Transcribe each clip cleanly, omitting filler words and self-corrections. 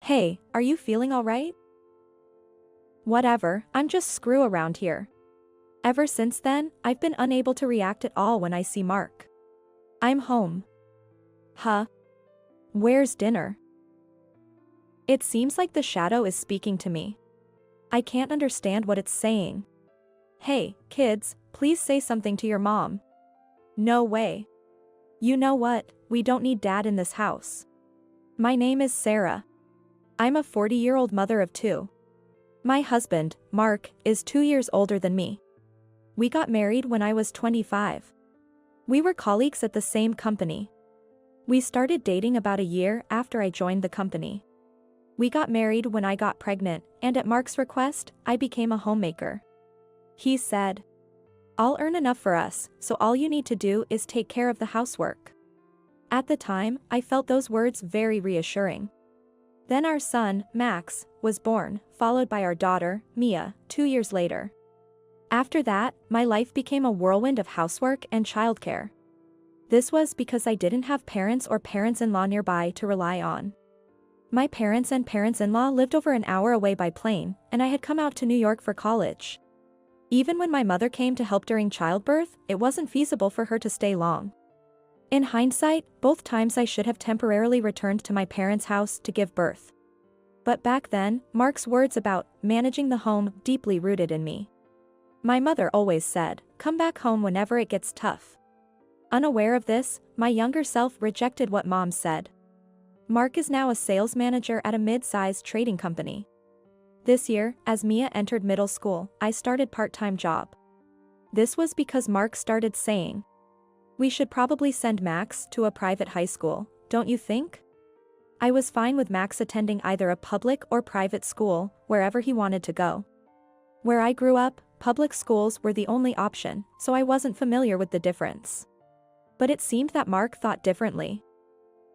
Hey, are you feeling alright? Whatever, I'm just screw around here. Ever since then, I've been unable to react at all when I see Mark. I'm home. Huh? Where's dinner? It seems like the shadow is speaking to me. I can't understand what it's saying. Hey, kids, please say something to your mom. No way. You know what, we don't need dad in this house. My name is Sarah. I'm a 40-year-old mother of two. My husband, Mark, is 2 years older than me. We got married when I was 25. We were colleagues at the same company. We started dating about a year after I joined the company. We got married when I got pregnant, and at Mark's request, I became a homemaker. He said, "I'll earn enough for us, so all you need to do is take care of the housework." At the time, I felt those words very reassuring. Then our son, Max, was born, followed by our daughter, Mia, 2 years later. After that, my life became a whirlwind of housework and childcare. This was because I didn't have parents or parents-in-law nearby to rely on. My parents and parents-in-law lived over an hour away by plane, and I had come out to New York for college. Even when my mother came to help during childbirth, it wasn't feasible for her to stay long. In hindsight, both times I should have temporarily returned to my parents' house to give birth. But back then, Mark's words about managing the home deeply rooted in me. My mother always said, "Come back home whenever it gets tough." Unaware of this, my younger self rejected what mom said. Mark is now a sales manager at a mid-sized trading company. This year, as Mia entered middle school, I started part-time job. This was because Mark started saying, "We should probably send Max to a private high school, don't you think?" I was fine with Max attending either a public or private school, wherever he wanted to go. Where I grew up, public schools were the only option, so I wasn't familiar with the difference. But it seemed that Mark thought differently.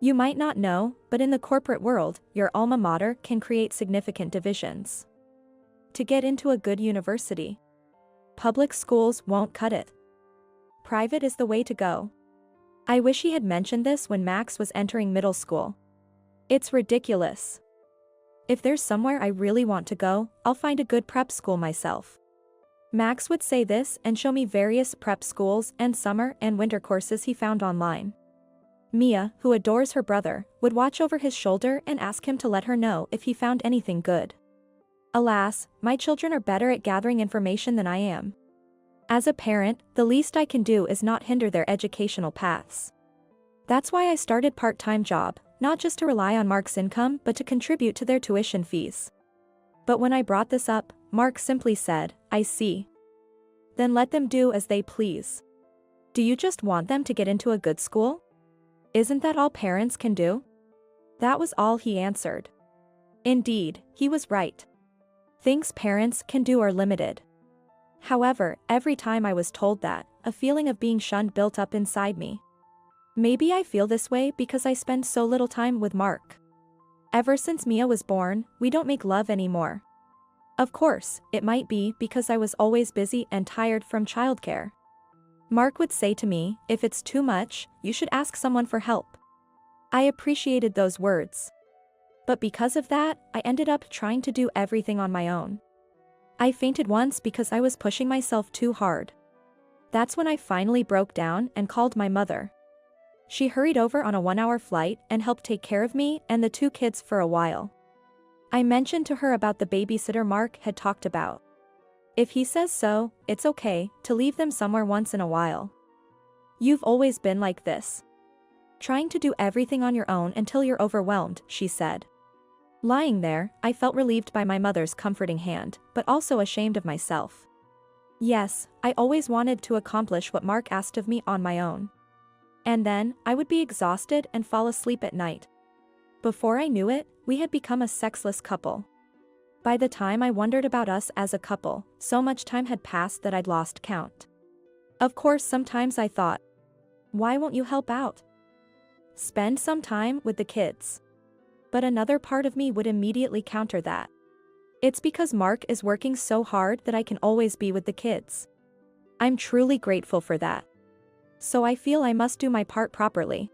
You might not know, but in the corporate world, your alma mater can create significant divisions. To get into a good university, public schools won't cut it. Private is the way to go. I wish he had mentioned this when Max was entering middle school. It's ridiculous. If there's somewhere I really want to go, I'll find a good prep school myself. Max would say this and show me various prep schools and summer and winter courses he found online. Mia, who adores her brother, would watch over his shoulder and ask him to let her know if he found anything good. Alas, my children are better at gathering information than I am. As a parent, the least I can do is not hinder their educational paths. That's why I started part-time job, not just to rely on Mark's income but to contribute to their tuition fees. But when I brought this up, Mark simply said, "I see. Then let them do as they please. Do you just want them to get into a good school? Isn't that all parents can do?" That was all he answered. Indeed, he was right. Things parents can do are limited. However, every time I was told that, a feeling of being shunned built up inside me. Maybe I feel this way because I spend so little time with Mark. Ever since Mia was born, we don't make love anymore. Of course, it might be because I was always busy and tired from childcare. Mark would say to me, "If it's too much, you should ask someone for help." I appreciated those words. But because of that, I ended up trying to do everything on my own. I fainted once because I was pushing myself too hard. That's when I finally broke down and called my mother. She hurried over on a 1-hour flight and helped take care of me and the 2 kids for a while. I mentioned to her about the babysitter Mark had talked about. If he says so, it's okay to leave them somewhere once in a while. You've always been like this. Trying to do everything on your own until you're overwhelmed, she said. Lying there, I felt relieved by my mother's comforting hand, but also ashamed of myself. Yes, I always wanted to accomplish what Mark asked of me on my own. And then, I would be exhausted and fall asleep at night. Before I knew it, we had become a sexless couple. By the time I wondered about us as a couple, so much time had passed that I'd lost count. Of course, sometimes I thought, why won't you help out? Spend some time with the kids. But another part of me would immediately counter that. It's because Mark is working so hard that I can always be with the kids. I'm truly grateful for that. So I feel I must do my part properly,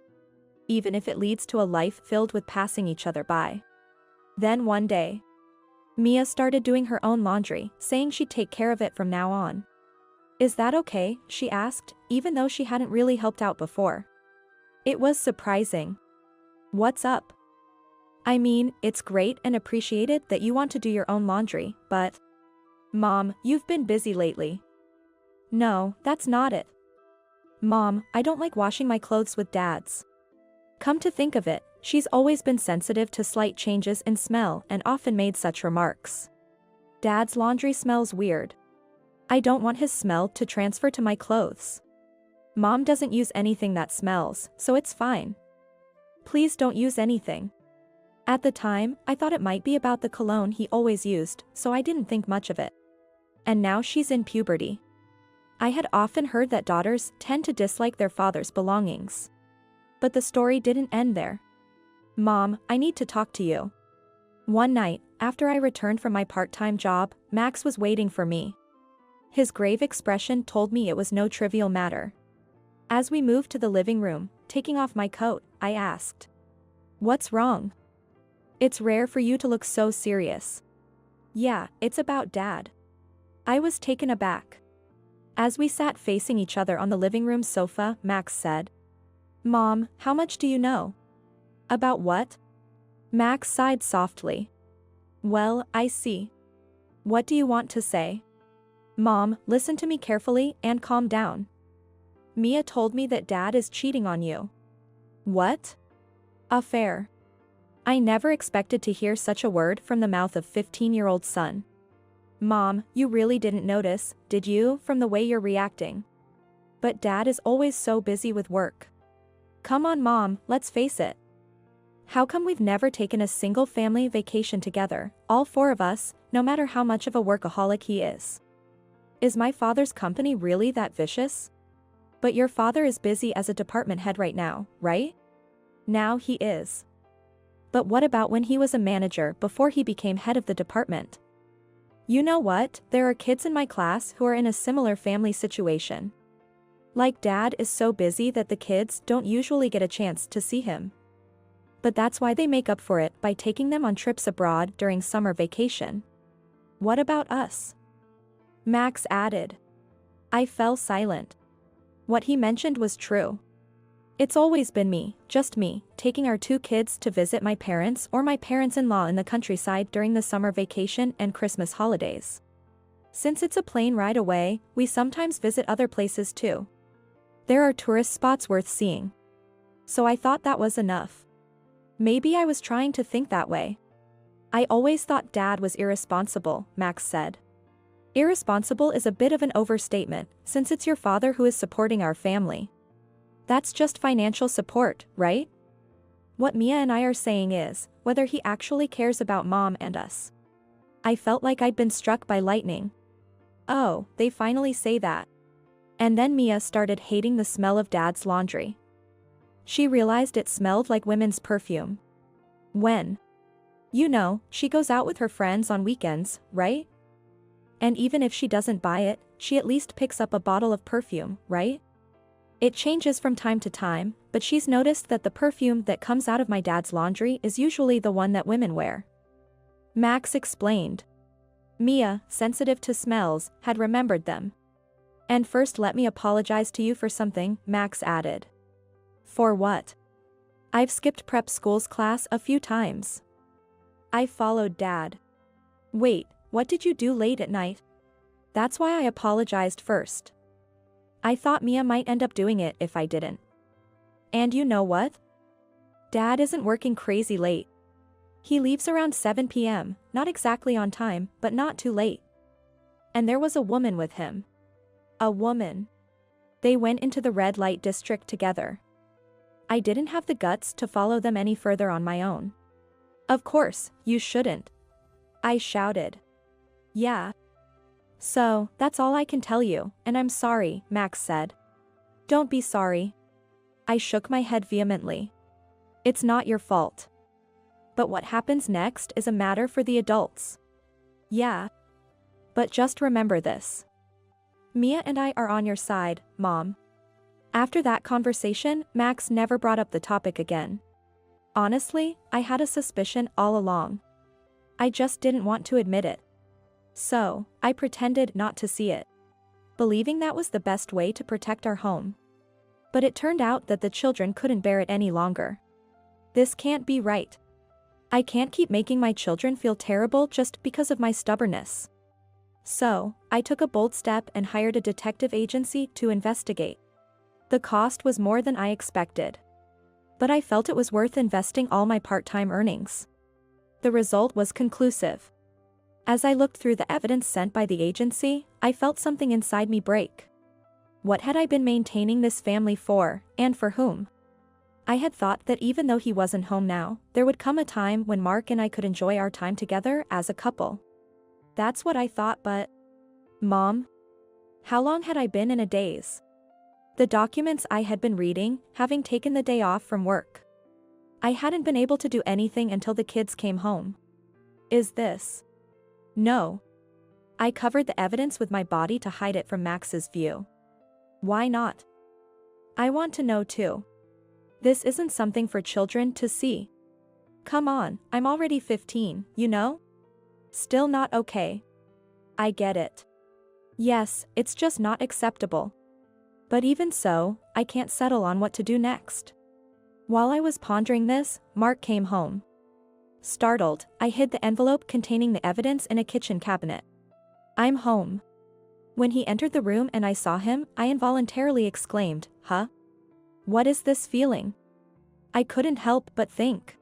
even if it leads to a life filled with passing each other by. Then one day, Mia started doing her own laundry, saying she'd take care of it from now on. Is that okay? She asked, even though she hadn't really helped out before. It was surprising. What's up? I mean, it's great and appreciated that you want to do your own laundry, but… Mom, you've been busy lately. No, that's not it. Mom, I don't like washing my clothes with Dad's. Come to think of it, she's always been sensitive to slight changes in smell and often made such remarks. Dad's laundry smells weird. I don't want his smell to transfer to my clothes. Mom doesn't use anything that smells, so it's fine. Please don't use anything. At the time, I thought it might be about the cologne he always used, so I didn't think much of it. And now she's in puberty. I had often heard that daughters tend to dislike their father's belongings. But the story didn't end there. Mom, I need to talk to you. One night, after I returned from my part-time job, Max was waiting for me. His grave expression told me it was no trivial matter. As we moved to the living room, taking off my coat, I asked, "What's wrong? It's rare for you to look so serious." "Yeah, it's about Dad." I was taken aback. As we sat facing each other on the living room sofa, Max said, "Mom, how much do you know?" "About what?" Max sighed softly. "Well, I see. What do you want to say?" "Mom, listen to me carefully and calm down. Mia told me that Dad is cheating on you." "What?" "Affair." I never expected to hear such a word from the mouth of 15-year-old son. "Mom, you really didn't notice, did you, from the way you're reacting? But Dad is always so busy with work. Come on, Mom, let's face it. How come we've never taken a single family vacation together, all four of us, no matter how much of a workaholic he is? Is my father's company really that vicious? But your father is busy as a department head right now, right?" "Now he is. But what about when he was a manager before he became head of the department?" "You know what, there are kids in my class who are in a similar family situation. Like Dad is so busy that the kids don't usually get a chance to see him. But that's why they make up for it by taking them on trips abroad during summer vacation." "What about us?" Max added. I fell silent. What he mentioned was true. It's always been me, just me, taking our two kids to visit my parents or my parents-in-law in the countryside during the summer vacation and Christmas holidays. Since it's a plane ride away, we sometimes visit other places too. There are tourist spots worth seeing. So I thought that was enough. Maybe I was trying to think that way. "I always thought Dad was irresponsible," Max said. "Irresponsible is a bit of an overstatement, since it's your father who is supporting our family. That's just financial support, right? What Mia and I are saying is, whether he actually cares about Mom and us." I felt like I'd been struck by lightning. Oh, they finally say that. And then Mia started hating the smell of Dad's laundry. She realized it smelled like women's perfume. When? You know, she goes out with her friends on weekends, right? And even if she doesn't buy it, she at least picks up a bottle of perfume, right? It changes from time to time, but she's noticed that the perfume that comes out of my dad's laundry is usually the one that women wear. Max explained. Mia, sensitive to smells, had remembered them. "And first let me apologize to you for something," Max added. "For what?" "I've skipped prep school's class a few times. I followed Dad." "Wait, what did you do late at night?" "That's why I apologized first. I thought Mia might end up doing it if I didn't. And you know what? Dad isn't working crazy late. He leaves around 7 p.m., not exactly on time, but not too late. And there was a woman with him." "A woman?" "They went into the red light district together. I didn't have the guts to follow them any further on my own." "Of course, you shouldn't," I shouted. "Yeah. So, that's all I can tell you, and I'm sorry," Max said. "Don't be sorry." I shook my head vehemently. "It's not your fault. But what happens next is a matter for the adults." "Yeah. But just remember this. Mia and I are on your side, Mom." After that conversation, Max never brought up the topic again. Honestly, I had a suspicion all along. I just didn't want to admit it. So, I pretended not to see it, believing that was the best way to protect our home. But it turned out that the children couldn't bear it any longer. This can't be right. I can't keep making my children feel terrible just because of my stubbornness. So, I took a bold step and hired a detective agency to investigate. The cost was more than I expected, but I felt it was worth investing all my part-time earnings. The result was conclusive. As I looked through the evidence sent by the agency, I felt something inside me break. What had I been maintaining this family for, and for whom? I had thought that even though he wasn't home now, there would come a time when Mark and I could enjoy our time together as a couple. That's what I thought, but... Mom? How long had I been in a daze? The documents I had been reading, having taken the day off from work. I hadn't been able to do anything until the kids came home. Is this? No. I covered the evidence with my body to hide it from Max's view. Why not? I want to know too. This isn't something for children to see. Come on, I'm already 15, you know? Still not okay. I get it. Yes, it's just not acceptable. But even so, I can't settle on what to do next. While I was pondering this, Mark came home. Startled, I hid the envelope containing the evidence in a kitchen cabinet. I'm home. When he entered the room and I saw him, I involuntarily exclaimed, "Huh? What is this feeling?" I couldn't help but think.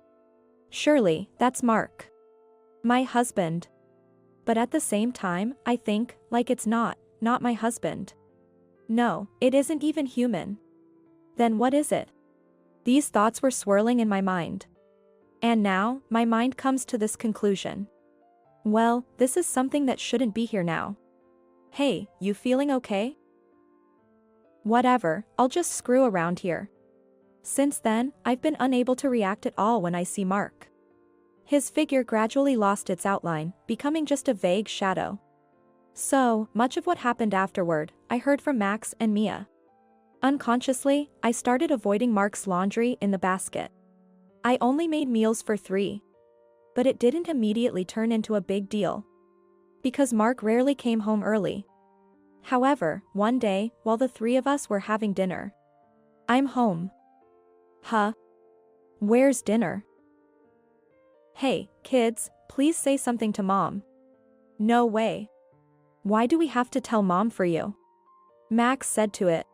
Surely, that's Mark. My husband. But at the same time, I think, like it's not my husband. No, it isn't even human. Then what is it? These thoughts were swirling in my mind. And now, my mind comes to this conclusion. Well, this is something that shouldn't be here now. Hey, you feeling okay? Whatever, I'll just screw around here. Since then, I've been unable to react at all when I see Mark. His figure gradually lost its outline, becoming just a vague shadow. So, much of what happened afterward, I heard from Max and Mia. Unconsciously, I started avoiding Mark's laundry in the basket. I only made meals for 3. But it didn't immediately turn into a big deal. Because Mark rarely came home early. However, one day, while the 3 of us were having dinner. I'm home. Huh? Where's dinner? Hey, kids, please say something to Mom. No way. Why do we have to tell Mom for you? Max said to it.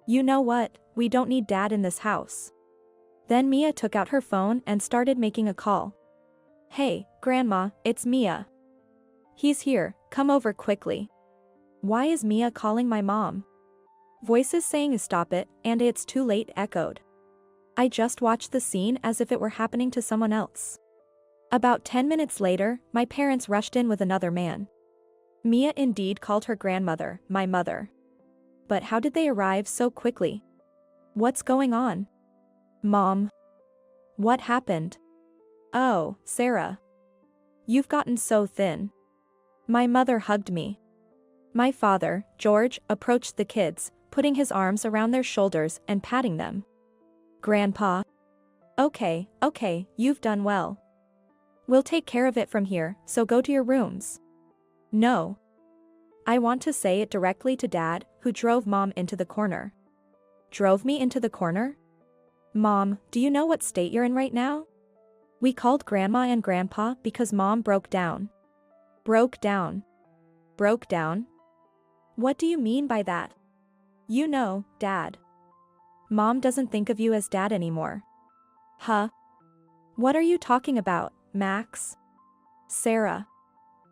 You know what, we don't need Dad in this house. Then Mia took out her phone and started making a call. Hey, Grandma, it's Mia. He's here, come over quickly. Why is Mia calling my mom? Voices saying stop it, and it's too late echoed. I just watched the scene as if it were happening to someone else. About 10 minutes later, my parents rushed in with another man. Mia indeed called her grandmother, my mother. But how did they arrive so quickly? What's going on? Mom. What happened? Oh, Sarah. You've gotten so thin. My mother hugged me. My father, George, approached the kids, putting his arms around their shoulders and patting them. Grandpa. Okay, you've done well. We'll take care of it from here, so go to your rooms. No. I want to say it directly to Dad, who drove Mom into the corner. Drove me into the corner? Mom, do you know what state you're in right now? We called Grandma and Grandpa because Mom broke down. Broke down? What do you mean by that? You know, Dad. Mom doesn't think of you as Dad anymore. Huh? What are you talking about, Max? Sarah.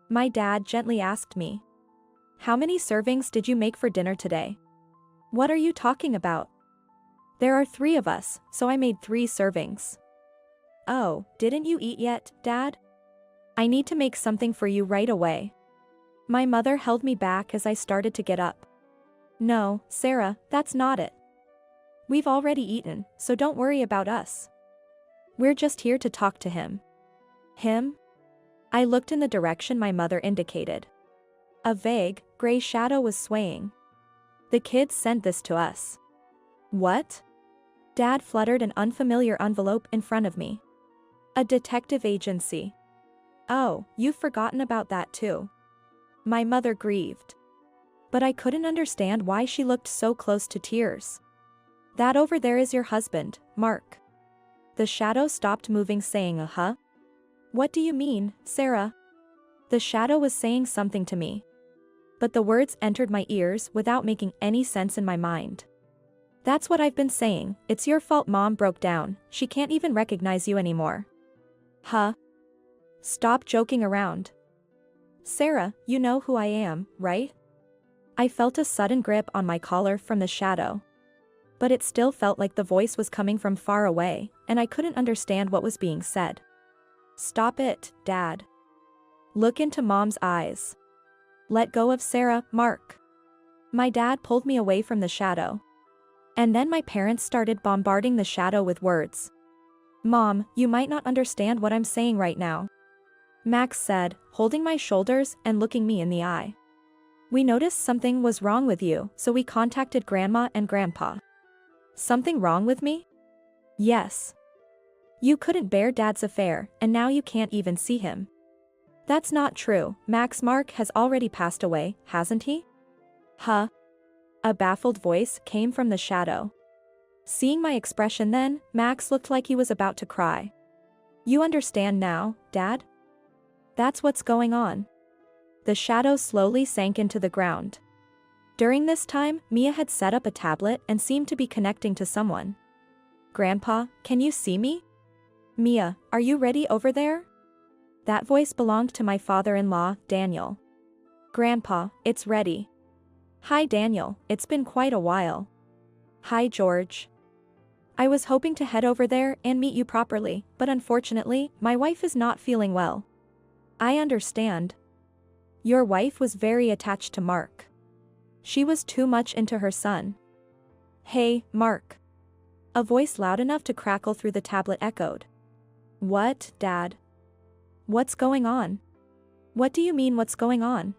My dad gently asked me. How many servings did you make for dinner today? What are you talking about? There are 3 of us, so I made 3 servings. Oh, didn't you eat yet, Dad? I need to make something for you right away. My mother held me back as I started to get up. No, Sarah, that's not it. We've already eaten, so don't worry about us. We're just here to talk to him. Him? I looked in the direction my mother indicated. A vague, gray shadow was swaying. The kids sent this to us. What? Dad fluttered an unfamiliar envelope in front of me. A detective agency. Oh, you've forgotten about that too. My mother grieved. But I couldn't understand why she looked so close to tears. That over there is your husband, Mark. The shadow stopped moving, saying, uh-huh. What do you mean, Sarah? The shadow was saying something to me. But the words entered my ears without making any sense in my mind. That's what I've been saying, it's your fault Mom broke down, she can't even recognize you anymore. Huh? Stop joking around. Sarah, you know who I am, right? I felt a sudden grip on my collar from the shadow. But it still felt like the voice was coming from far away, and I couldn't understand what was being said. Stop it, Dad. Look into Mom's eyes. Let go of Sarah, Mark. My dad pulled me away from the shadow. And then my parents started bombarding the shadow with words. Mom, you might not understand what I'm saying right now. Max said, holding my shoulders and looking me in the eye. We noticed something was wrong with you, so we contacted Grandma and Grandpa. Something wrong with me? Yes. You couldn't bear Dad's affair, and now you can't even see him. That's not true, Mark has already passed away, hasn't he? Huh? A baffled voice came from the shadow. Seeing my expression then, Max looked like he was about to cry. You understand now, Dad? That's what's going on. The shadow slowly sank into the ground. During this time, Mia had set up a tablet and seemed to be connecting to someone. Grandpa, can you see me? Mia, are you ready over there? That voice belonged to my father-in-law, Daniel. Grandpa, it's ready. Hi Daniel, it's been quite a while. Hi George. I was hoping to head over there and meet you properly, but unfortunately, my wife is not feeling well. I understand. Your wife was very attached to Mark. She was too much into her son. Hey, Mark. A voice loud enough to crackle through the tablet echoed. What, Dad? What's going on? What do you mean what's going on?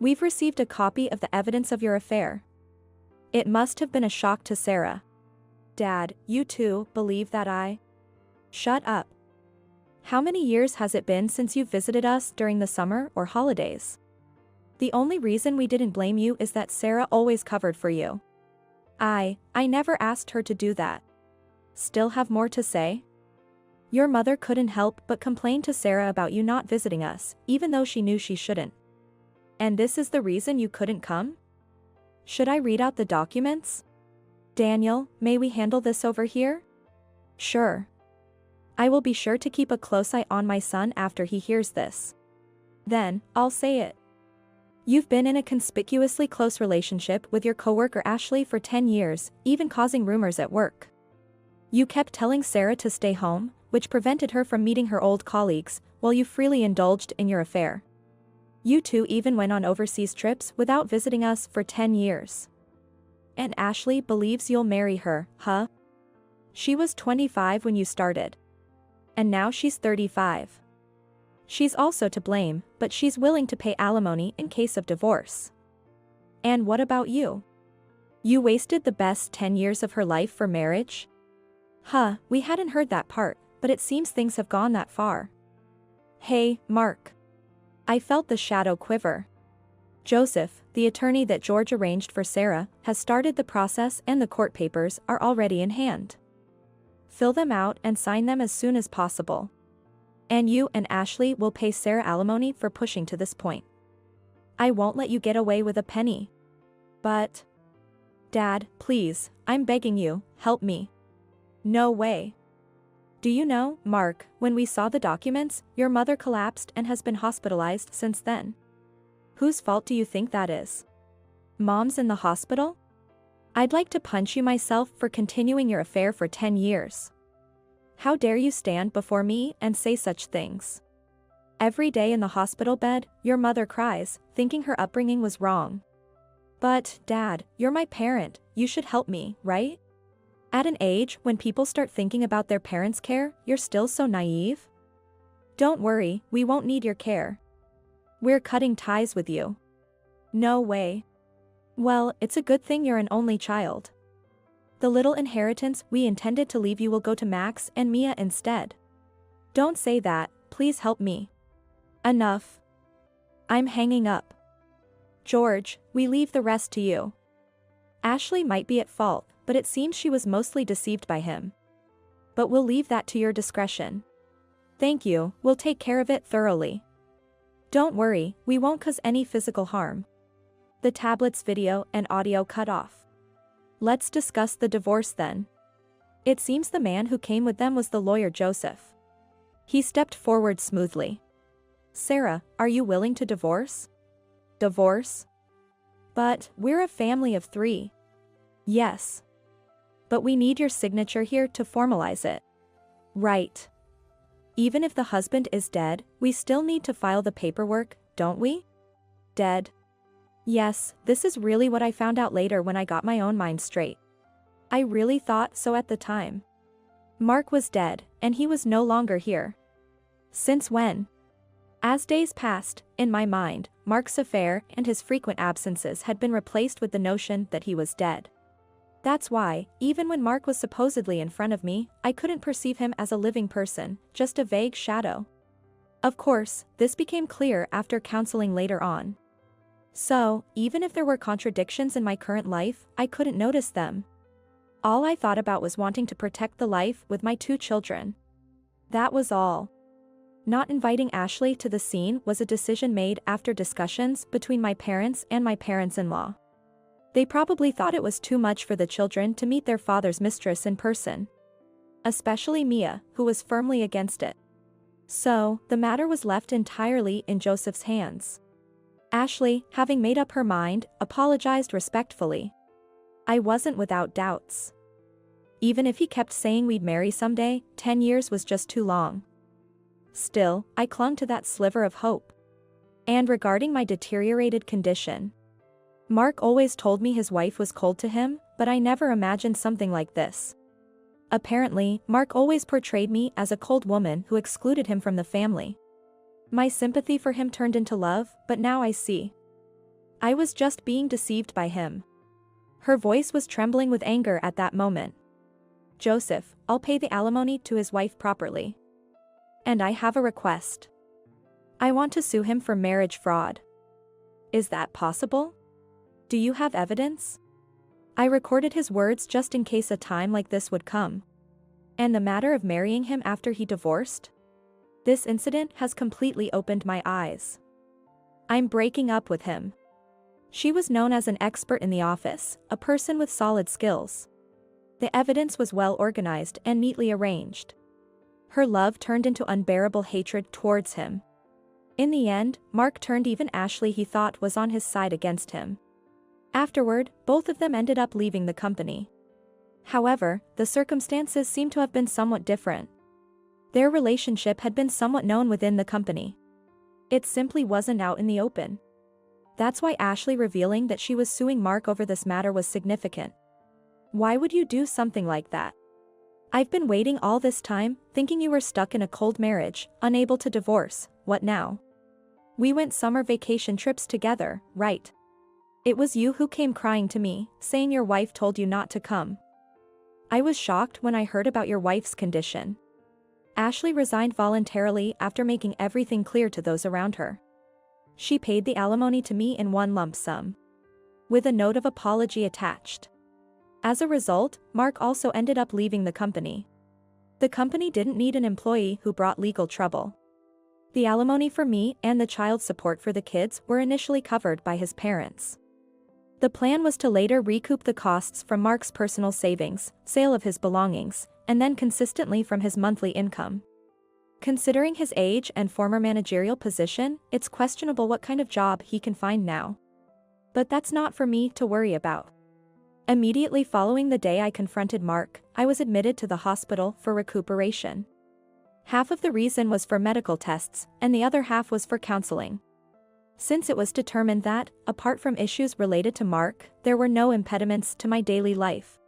We've received a copy of the evidence of your affair. It must have been a shock to Sarah. Dad, you too believe that I... Shut up. How many years has it been since you visited us during the summer or holidays? The only reason we didn't blame you is that Sarah always covered for you. I never asked her to do that. Still have more to say? Your mother couldn't help but complain to Sarah about you not visiting us, even though she knew she shouldn't. And this is the reason you couldn't come? Should I read out the documents? Daniel, may we handle this over here? Sure. I will be sure to keep a close eye on my son after he hears this. Then, I'll say it. You've been in a conspicuously close relationship with your coworker Ashley for 10 years, even causing rumors at work. You kept telling Sarah to stay home, which prevented her from meeting her old colleagues, while you freely indulged in your affair. You two even went on overseas trips without visiting us for 10 years. And Ashley believes you'll marry her, huh? She was 25 when you started. And now she's 35. She's also to blame, but she's willing to pay alimony in case of divorce. And what about you? You wasted the best 10 years of her life for marriage? Huh, we hadn't heard that part, but it seems things have gone that far. Hey, Mark. I felt the shadow quiver. Joseph, the attorney that George arranged for Sarah, has started the process and the court papers are already in hand. Fill them out and sign them as soon as possible. And you and Ashley will pay Sarah alimony for pushing to this point. I won't let you get away with a penny. But... Dad, please, I'm begging you, help me. No way. Do you know, Mark, when we saw the documents, your mother collapsed and has been hospitalized since then. Whose fault do you think that is? Mom's in the hospital? I'd like to punch you myself for continuing your affair for 10 years. How dare you stand before me and say such things? Every day in the hospital bed, your mother cries, thinking her upbringing was wrong. But, Dad, you're my parent, you should help me, right? At an age when people start thinking about their parents' care, you're still so naive? Don't worry, we won't need your care. We're cutting ties with you. No way. Well, it's a good thing you're an only child. The little inheritance we intended to leave you will go to Max and Mia instead. Don't say that, please help me. Enough. I'm hanging up. George, we leave the rest to you. Ashley might be at fault, but it seems she was mostly deceived by him. But we'll leave that to your discretion. Thank you, we'll take care of it thoroughly. Don't worry, we won't cause any physical harm. The tablet's video and audio cut off. Let's discuss the divorce then. It seems the man who came with them was the lawyer Joseph. He stepped forward smoothly. Sarah, are you willing to divorce? Divorce? But, we're a family of 3. Yes. But we need your signature here to formalize it. Right. Even if the husband is dead, we still need to file the paperwork, don't we? Dead. Yes, this is really what I found out later when I got my own mind straight. I really thought so at the time. Mark was dead, and he was no longer here. Since when? As days passed, in my mind, Mark's affair and his frequent absences had been replaced with the notion that he was dead. That's why, even when Mark was supposedly in front of me, I couldn't perceive him as a living person, just a vague shadow. Of course, this became clear after counseling later on. So, even if there were contradictions in my current life, I couldn't notice them. All I thought about was wanting to protect the life with my 2 children. That was all. Not inviting Ashley to the scene was a decision made after discussions between my parents and my parents-in-law. They probably thought it was too much for the children to meet their father's mistress in person. Especially Mia, who was firmly against it. So, the matter was left entirely in Joseph's hands. Ashley, having made up her mind, apologized respectfully. I wasn't without doubts. Even if he kept saying we'd marry someday, 10 years was just too long. Still, I clung to that sliver of hope. And regarding my deteriorated condition, Mark always told me his wife was cold to him, but I never imagined something like this. Apparently, Mark always portrayed me as a cold woman who excluded him from the family. My sympathy for him turned into love, but now I see. I was just being deceived by him. Her voice was trembling with anger at that moment. Joseph, I'll pay the alimony to his wife properly. And I have a request. I want to sue him for marriage fraud. Is that possible? Do you have evidence? I recorded his words just in case a time like this would come. And the matter of marrying him after he divorced? This incident has completely opened my eyes. I'm breaking up with him. She was known as an expert in the office, a person with solid skills. The evidence was well organized and neatly arranged. Her love turned into unbearable hatred towards him. In the end, Mark turned even Ashley he thought was on his side against him. Afterward, both of them ended up leaving the company. However, the circumstances seem to have been somewhat different. Their relationship had been somewhat known within the company. It simply wasn't out in the open. That's why Ashley revealing that she was suing Mark over this matter was significant. Why would you do something like that? I've been waiting all this time, thinking you were stuck in a cold marriage, unable to divorce. What now? We went summer vacation trips together, right? It was you who came crying to me, saying your wife told you not to come. I was shocked when I heard about your wife's condition. Ashley resigned voluntarily after making everything clear to those around her. She paid the alimony to me in one lump sum, with a note of apology attached. As a result, Mark also ended up leaving the company. The company didn't need an employee who brought legal trouble. The alimony for me and the child support for the kids were initially covered by his parents. The plan was to later recoup the costs from Mark's personal savings, sale of his belongings, and then consistently from his monthly income. Considering his age and former managerial position, it's questionable what kind of job he can find now. But that's not for me to worry about. Immediately following the day I confronted Mark, I was admitted to the hospital for recuperation. Half of the reason was for medical tests, and the other half was for counseling. Since it was determined that, apart from issues related to Mark, there were no impediments to my daily life,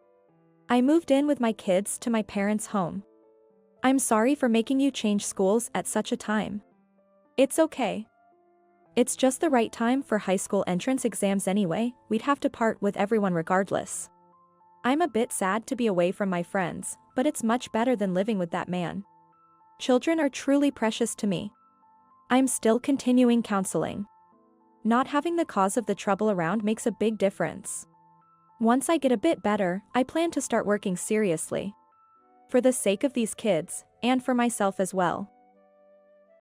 I moved in with my kids to my parents' home. I'm sorry for making you change schools at such a time. It's okay. It's just the right time for high school entrance exams anyway, we'd have to part with everyone regardless. I'm a bit sad to be away from my friends, but it's much better than living with that man. Children are truly precious to me. I'm still continuing counseling. Not having the cause of the trouble around makes a big difference. Once I get a bit better, I plan to start working seriously. For the sake of these kids, and for myself as well.